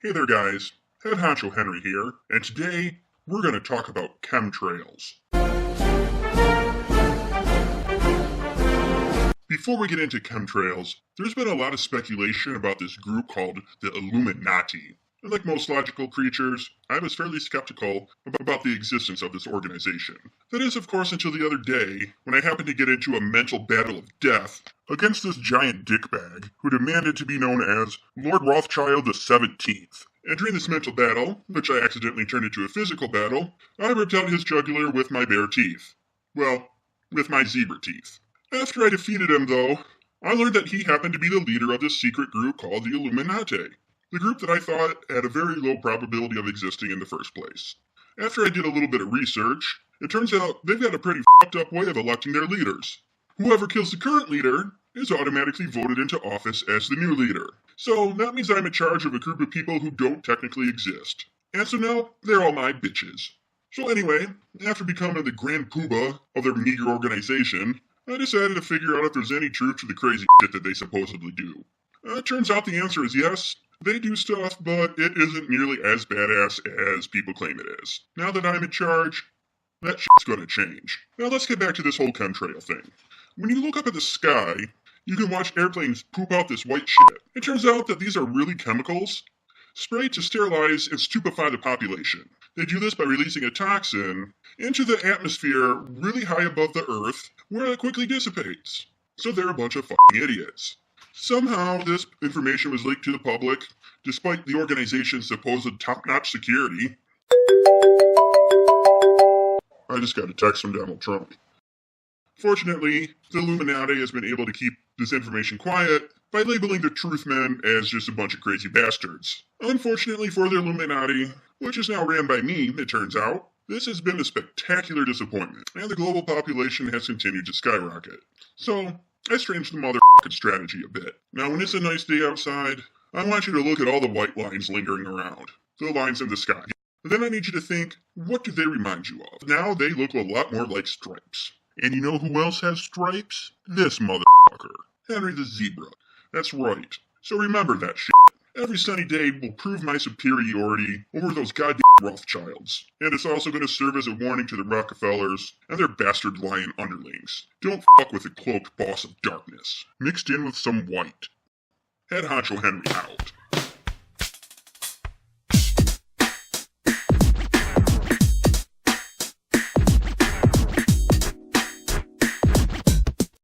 Hey there guys, Head Honcho Henry here, and today we're going to talk about chemtrails. Before we get into chemtrails, there's been a lot of speculation about this group called the Illuminati. And like most logical creatures, I was fairly skeptical about the existence of this organization. That is, of course, until the other day, when I happened to get into a mental battle of death against this giant dickbag who demanded to be known as Lord Rothschild the 17th. And during this mental battle, which I accidentally turned into a physical battle, I ripped out his jugular with my bare teeth. Well, with my zebra teeth. After I defeated him, though, I learned that he happened to be the leader of this secret group called the Illuminati. The group that I thought had a very low probability of existing in the first place. After I did a little bit of research, it turns out they've got a pretty fucked up way of electing their leaders. Whoever kills the current leader is automatically voted into office as the new leader. So that means I'm in charge of a group of people who don't technically exist. And so now, they're all my bitches. So anyway, after becoming the grand poobah of their meager organization, I decided to figure out if there's any truth to the crazy shit that they supposedly do. It turns out the answer is yes. They do stuff, but it isn't nearly as badass as people claim it is. Now that I'm in charge, that shit's gonna change. Now let's get back to this whole chemtrail thing. When you look up at the sky, you can watch airplanes poop out this white shit. It turns out that these are really chemicals sprayed to sterilize and stupefy the population. They do this by releasing a toxin into the atmosphere really high above the Earth, where it quickly dissipates. So they're a bunch of fucking idiots. Somehow, this information was leaked to the public, despite the organization's supposed top-notch security. I just got a text from Donald Trump. Fortunately, the Illuminati has been able to keep this information quiet by labeling the truth men as just a bunch of crazy bastards. Unfortunately for the Illuminati, which is now ran by me, it turns out, this has been a spectacular disappointment, and the global population has continued to skyrocket. So, I changed the motherfucking strategy a bit. Now, when it's a nice day outside, I want you to look at all the white lines lingering around. The lines in the sky. Then I need you to think, what do they remind you of? Now they look a lot more like stripes. And you know who else has stripes? This motherfucker. Henry the Zebra. That's right. So remember that shit. Every sunny day will prove my superiority over those goddamn Rothschilds. And it's also going to serve as a warning to the Rockefellers and their bastard lion underlings. Don't fuck with the cloaked boss of darkness, mixed in with some white. Head Honcho Henry out.